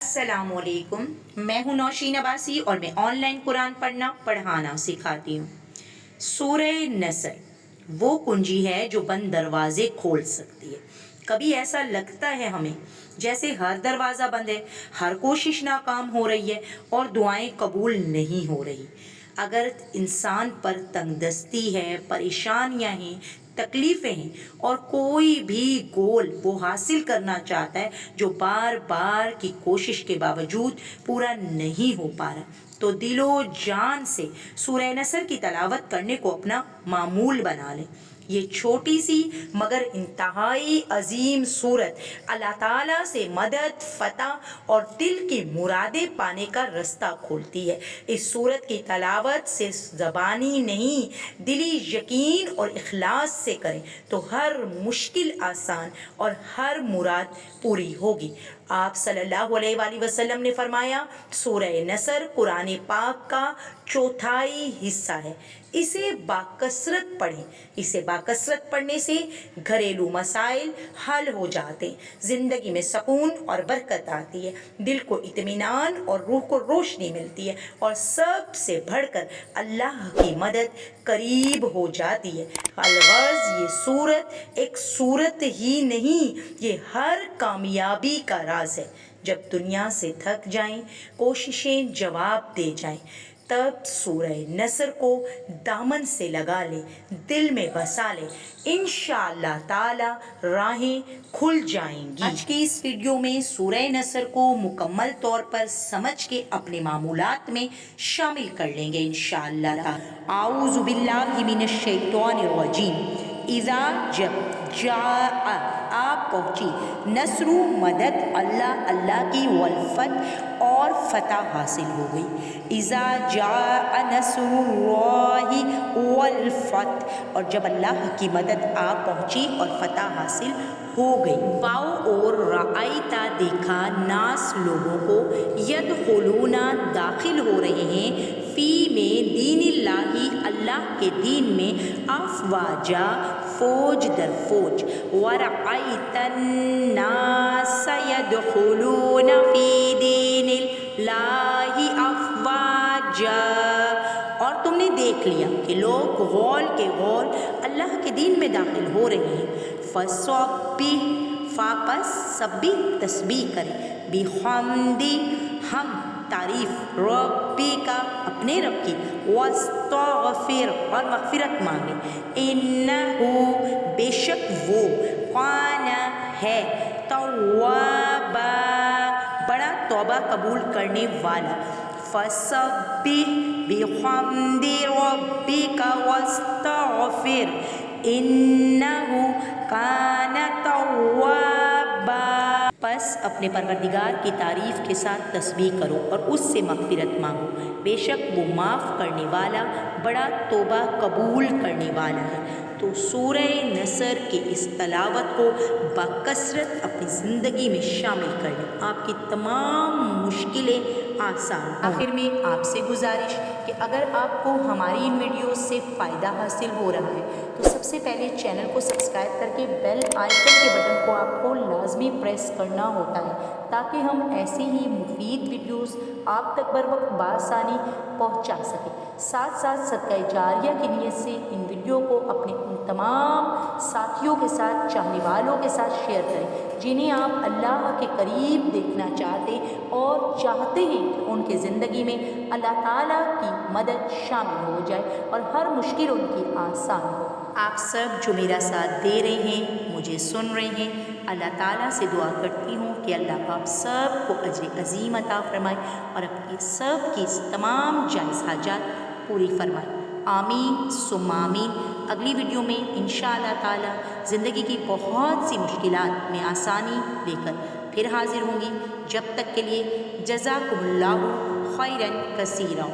السلام علیکم، میں ہوں نوشین عباسی اور میں آن لائن قرآن پڑھانا سکھاتی ہوں۔ سورہ نصر وہ کنجی ہے جو بند دروازے کھول سکتی ہے۔ کبھی ایسا لگتا ہے ہمیں جیسے ہر دروازہ بند ہے، ہر کوشش ناکام ہو رہی ہے اور دعائیں قبول نہیں ہو رہی۔ اگر انسان پر تنگ دستی ہے، پریشانیاں ہیں، تکلیفیں ہیں اور کوئی بھی گول وہ حاصل کرنا چاہتا ہے جو بار بار کی کوشش کے باوجود پورا نہیں ہو پا رہا، تو دل و جان سے سورہ نصر کی تلاوت کرنے کو اپنا معمول بنا لیں۔ یہ چھوٹی سی مگر انتہائی عظیم سورت اللہ تعالیٰ سے مدد، فتح اور دل کی مرادیں پانے کا رستہ کھولتی ہے۔ اس سورت کی تلاوت صرف زبانی نہیں، دلی یقین اور اخلاص سے کریں تو ہر مشکل آسان اور ہر مراد پوری ہوگی۔ آپ صلی اللہ علیہ وآلہ وسلم نے فرمایا، سورہ نصر قرآن پاک کا چوتھائی حصہ ہے، اسے باکثرت پڑھیں۔ اسے باکثرت پڑھنے سے گھریلو مسائل حل ہو جاتے ہیں، زندگی میں سکون اور برکت آتی ہے، دل کو اطمینان اور روح کو روشنی ملتی ہے اور سب سے بڑھ کر اللہ کی مدد قریب ہو جاتی ہے۔ الغرض یہ سورت ایک سورت ہی نہیں، یہ ہر کامیابی کا راز ہے۔ جب دنیا سے تھک جائیں، کوششیں جواب دے جائیں، تب سورہ نصر کو دامن سے لگا لیں، دل میں بسا لیں، انشاءاللہ تعالی راہیں کھل جائیں گی۔ آج کی اس ویڈیو میں سورہ نصر کو مکمل طور پر سمجھ کے اپنے معمولات میں شامل کر لیں گے انشاءاللہ۔ اعوذ باللہ من الشیطان الرجیم۔ اذا جب جاء آپ پہنچی، نصر مدد اللہ کی، والفتح اور فتح حاصل ہو گئی۔ اذا جاء نصر اللہ والفتح، اور جب اللہ کی مدد آپ پہنچی اور فتح حاصل ہو گئی۔ واؤ اور رأیتا دیکھا، ناس لوگوں کو، یدخلون داخل ہو رہے ہیں، فی میں دین اللہ کے دین میں، افواجا فوج در فوج، ورأیت الناس یدخلون فی دین اللہ افواجا، اور تم نے دیکھ لیا کہ لوگ غول کے غول اللہ کے دین میں داخل ہو رہے ہیں۔ فسبح، فاپس سبح تسبیح کریں، بحمدی ہم تعریف، ربی کا اپنے رب کی، واستغفر اور مغفرت مانگیں، انہو بے شک وہ، کان ہے، توابا بڑا توبہ قبول کرنے والا۔ فسبح بحمد ربک واستغفر انہ کان توابا، پس اپنے پروردگار کی تعریف کے ساتھ تسبیح کرو اور اس سے مغفرت مانگو، بے شک وہ معاف کرنے والا، بڑا توبہ قبول کرنے والا ہے۔ تو سورہ نصر کی اس تلاوت کو باکثرت اپنی زندگی میں شامل کر لیں، آپ کی تمام مشکلیں آسان ہوں۔ آخر میں آپ سے گزارش کہ اگر آپ کو ہماری ان ویڈیوز سے فائدہ حاصل ہو رہا ہے تو سب سے پہلے چینل کو سبسکرائب کر کے بیل آئیکن کے بٹن کو آپ کو لازمی پریس کرنا ہوتا ہے تاکہ ہم ایسی ہی مفید ویڈیوز آپ تک بر وقت بآسانی پہنچا سکیں۔ ساتھ ساتھ صدقہ جاریہ کی نیت سے ان ویڈیو کو اپنے ان تمام ساتھیوں کے ساتھ، چاہنے والوں کے ساتھ شیئر کریں جنہیں آپ اللہ کے قریب دیکھنا چاہتے اور چاہتے ہیں کہ ان کے زندگی میں اللہ تعالیٰ کی مدد شامل ہو جائے اور ہر مشکل ان کی آسان ہو۔ آپ سب جو میرا ساتھ دے رہے ہیں، مجھے سن رہے ہیں، اللہ تعالیٰ سے دعا کرتی ہوں کہ اللہ آپ سب کو اجر عظیم عطا فرمائے اور اپنی سب کی تمام جائز حاجات پوری فرمائے۔ آمین ثم آمین۔ اگلی ویڈیو میں انشاءاللہ تعالیٰ زندگی کی بہت سی مشکلات میں آسانی لے کر پھر حاضر ہوں گی۔ جب تک کے لیے جزاکم اللہ خیرا کثیرا۔